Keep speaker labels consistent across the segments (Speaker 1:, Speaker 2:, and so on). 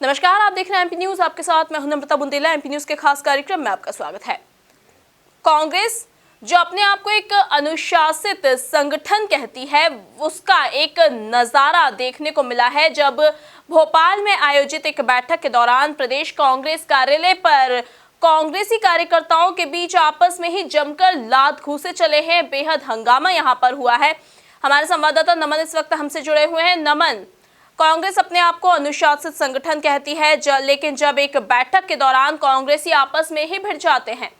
Speaker 1: नमस्कार, आप देख रहे हैं एमपी न्यूज। आपके साथ मैं हूं नम्रता बुंदेला। एमपी न्यूज के खास कार्यक्रम में आपका स्वागत है। कांग्रेस जो अपने आप को एक अनुशासित संगठन कहती है, उसका एक नजारा देखने को मिला है जब भोपाल में आयोजित एक बैठक के दौरान प्रदेश कांग्रेस कार्यालय पर कांग्रेसी कार्यकर्ताओं के बीच आपस में ही जमकर लात घूंसे चले हैं। बेहद हंगामा यहां पर हुआ है। हमारे संवाददाता नमन इस वक्त हमसे जुड़े हुए हैं। नमन, कांग्रेस अपने आप को अनुशासित संगठन कहती है, लेकिन जब एक बैठक के दौरान कांग्रेसी आपस में ही भिड़ जाते हैं,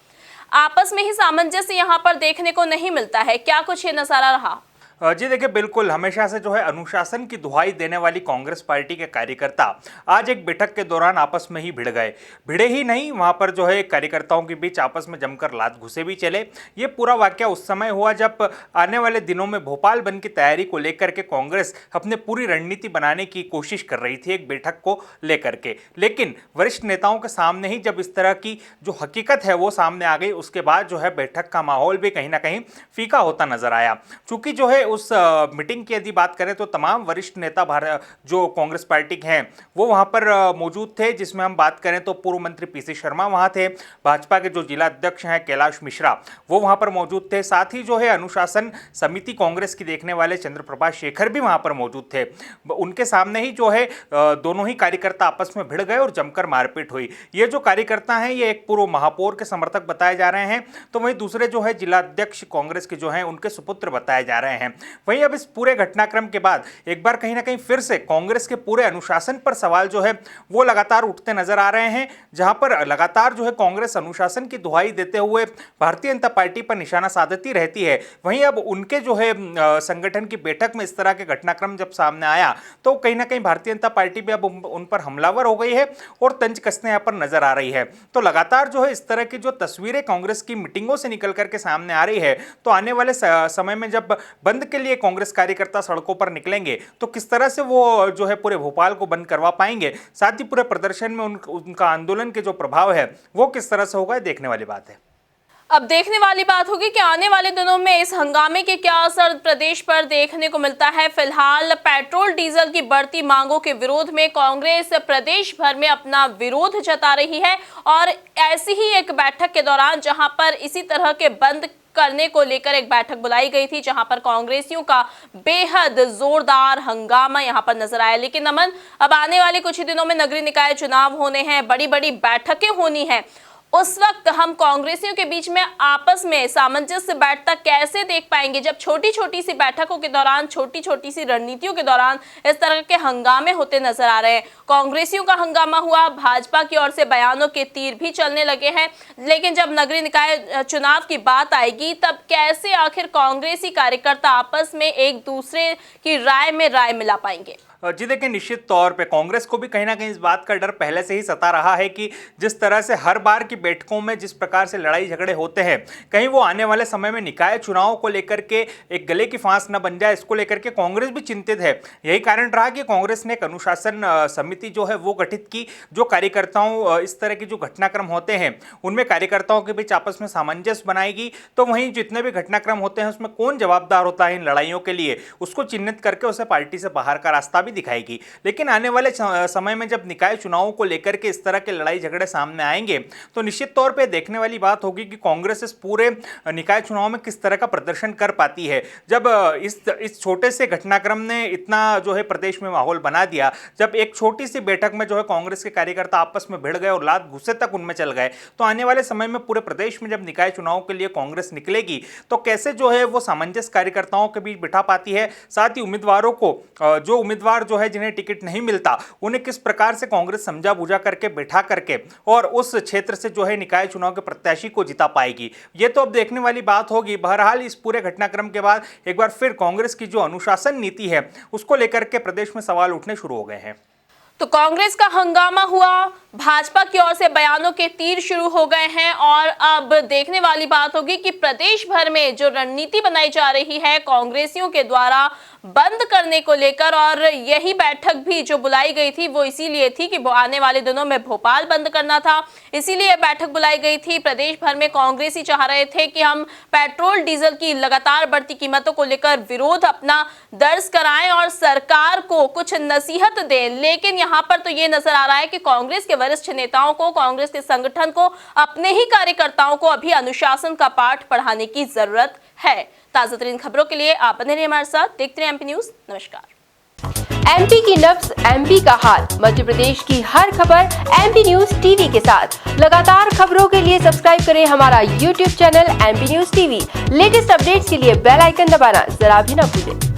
Speaker 1: आपस में ही सामंजस्य यहां पर देखने को नहीं मिलता है। क्या कुछ ये नजारा रहा?
Speaker 2: जी देखिए, बिल्कुल हमेशा से जो है अनुशासन की दुहाई देने वाली कांग्रेस पार्टी के कार्यकर्ता आज एक बैठक के दौरान आपस में ही भिड़ गए। भिड़े ही नहीं, वहां पर जो है कार्यकर्ताओं के बीच आपस में जमकर लात घुसे भी चले। ये पूरा वाकया उस समय हुआ जब आने वाले दिनों में भोपाल बंद की तैयारी को लेकर के कांग्रेस अपने पूरी रणनीति बनाने की कोशिश कर रही थी एक बैठक को लेकर के। लेकिन वरिष्ठ नेताओं के सामने ही जब इस तरह की जो हकीकत है वो सामने आ गई, उसके बाद जो है बैठक का माहौल भी कहीं ना कहीं फीका होता नजर आया। चूंकि जो है उस मीटिंग की यदि बात करें तो तमाम वरिष्ठ नेता जो कांग्रेस पार्टी के हैं वो वहां पर मौजूद थे, जिसमें हम बात करें तो पूर्व मंत्री पीसी शर्मा वहां थे, भाजपा के जो जिला अध्यक्ष हैं कैलाश मिश्रा वो वहां पर मौजूद थे, साथ ही जो है अनुशासन समिति कांग्रेस की देखने वाले चंद्रप्रभा शेखर भी वहां पर मौजूद थे। उनके सामने ही जो है दोनों ही कार्यकर्ता आपस में भिड़ गए और जमकर मारपीट हुई। ये जो कार्यकर्ता हैं ये एक पूर्व महापौर के समर्थक बताए जा रहे हैं, तो वहीं दूसरे जो है जिला अध्यक्ष कांग्रेस के जो हैं उनके सुपुत्र बताए जा रहे हैं। वहीं अब इस पूरे घटनाक्रम के बाद एक बार कहीं ना कहीं फिर से कांग्रेस के पूरे अनुशासन पर सवाल जो है वो लगातार उठते नजर आ रहे हैं, जहां पर लगातार जो है कांग्रेस अनुशासन की दुहाई देते हुए भारतीय जनता पार्टी पर निशाना साधती रहती है। वहीं अब उनके जो है संगठन की बैठक में इस तरह के घटनाक्रम जब सामने आया तो कहीं ना कहीं भारतीय जनता पार्टी भी अब उन पर हमलावर हो गई है और तंज कसने यहाँ पर नजर आ रही है। तो लगातार जो है इस तरह की जो तस्वीरें कांग्रेस की मीटिंगों से निकल करके सामने आ रही है, तो आने वाले समय में जब बंद के लिए कांग्रेस कार्यकर्ता सड़कों पर निकलेंगे तो किस तरह से वो जो है पूरे भोपाल को बंद करवा पाएंगे, साथ ही पूरे प्रदर्शन में उनका आंदोलन के जो प्रभाव है वो किस तरह से होगा, देखने वाली बात है।
Speaker 1: अब देखने वाली बात होगी कि आने वाले दिनों में इस हंगामे के क्या असर प्रदेश पर देखने को मिलता है। फिलहाल पेट्रोल डीजल की बढ़ती मांगों के विरोध में कांग्रेस प्रदेश भर में अपना विरोध जता रही है और ऐसी ही एक बैठक के दौरान जहां पर इसी तरह के बंद करने को लेकर एक बैठक बुलाई गई थी, जहां पर कांग्रेसियों का बेहद जोरदार हंगामा यहां पर नजर आया। लेकिन नमन, अब आने वाले कुछ ही दिनों में नगरीय निकाय चुनाव होने हैं, बड़ी बड़ी बैठकें होनी हैं। उस वक्त हम कांग्रेसियों के बीच में आपस में सामंजस्य बैठता कैसे देख पाएंगे, जब छोटी छोटी सी बैठकों के दौरान, छोटी छोटी सी रणनीतियों के दौरान इस तरह के हंगामे होते नजर आ रहे हैं। कांग्रेसियों का हंगामा हुआ, भाजपा की ओर से बयानों के तीर भी चलने लगे हैं, लेकिन जब नगरीय निकाय चुनाव की बात आएगी तब कैसे आखिर कांग्रेसी कार्यकर्ता आपस में एक दूसरे की राय में राय मिला पाएंगे?
Speaker 2: जी देखिए, निश्चित तौर पे कांग्रेस को भी कहीं ना कहीं इस बात का डर पहले से ही सता रहा है कि जिस तरह से हर बार की बैठकों में जिस प्रकार से लड़ाई झगड़े होते हैं, कहीं वो आने वाले समय में निकाय चुनाव को लेकर के एक गले की फांस न बन जाए, इसको लेकर के कांग्रेस भी चिंतित है। यही कारण रहा कि कांग्रेस ने एक अनुशासन समिति जो है वो गठित की, जो कार्यकर्ताओं इस तरह के जो घटनाक्रम होते हैं उनमें कार्यकर्ताओं के बीच आपस में सामंजस्य बनाएगी। तो वहीं जितने भी घटनाक्रम होते हैं उसमें कौन जवाबदार होता है इन लड़ाइयों के लिए, उसको चिन्हित करके उसे पार्टी से बाहर का रास्ता दिखाएगी। लेकिन आने वाले समय में जब निकाय चुनावों को लेकर के इस तरह के लड़ाई झगड़े सामने आएंगे तो निश्चित तौर पे देखने वाली बात होगी कि कांग्रेस इस पूरे निकाय चुनाव में किस तरह का प्रदर्शन कर पाती है। जब इस छोटे से घटनाक्रम ने इतना जो है प्रदेश में माहौल बना दिया, जब एक छोटी सी बैठक में जो है कांग्रेस के कार्यकर्ता आपस में भिड़ गए और लात घुसे तक उनमें चल गए, तो आने वाले समय में पूरे प्रदेश में जब निकाय चुनाव के लिए कांग्रेस निकलेगी तो कैसे जो है वो सामंजस्य कार्यकर्ताओं के बीच बिठा पाती है, साथ ही उम्मीदवारों को जो उम्मीदवार जो है जिन्हें टिकट नहीं मिलता उन्हें किस प्रकार से कांग्रेस समझा बुझा करके बैठा करके और उस क्षेत्र से जो है निकाय चुनाव के प्रत्याशी को जिता पाएगी, ये तो अब देखने वाली बात होगी। बहरहाल इस पूरे घटनाक्रम के बाद एक बार फिर कांग्रेस की जो अनुशासन नीति है उसको लेकर के प्रदेश में सवाल उठने शुरू हो गए हैं।
Speaker 1: तो कांग्रेस का हंगामा हुआ, भाजपा की ओर से बयानों के तीर शुरू हो गए हैं और अब देखने वाली बात होगी कि प्रदेश भर में जो रणनीति बनाई जा रही है कांग्रेसियों के द्वारा बंद करने को लेकर, और यही बैठक भी जो बुलाई गई थी वो इसीलिए थी कि आने वाले दिनों में भोपाल बंद करना था, इसीलिए बैठक बुलाई गई थी। प्रदेश भर में कांग्रेसी चाह रहे थे कि हम पेट्रोल डीजल की लगातार बढ़ती कीमतों को लेकर विरोध अपना दर्ज कराएं और सरकार को कुछ नसीहत दें, लेकिन यहां पर तो ये नजर आ रहा है कि कांग्रेस के वरिष्ठ नेताओं को, कांग्रेस के संगठन को, अपने ही कार्यकर्ताओं को अभी अनुशासन का पाठ पढ़ाने की जरूरत है। ताजा तरीन खबरों के लिए आप बने रहिए हमारे साथ, देखते रहिए एमपी न्यूज। नमस्कार।
Speaker 3: एमपी की नब्ज, एमपी का हाल, मध्य प्रदेश की हर खबर एमपी न्यूज टीवी के साथ। लगातार खबरों के लिए सब्सक्राइब करें हमारा YouTube channel MP news TV. Latest updates के लिए बेल आइकन दबाना जरा भी न भूलें।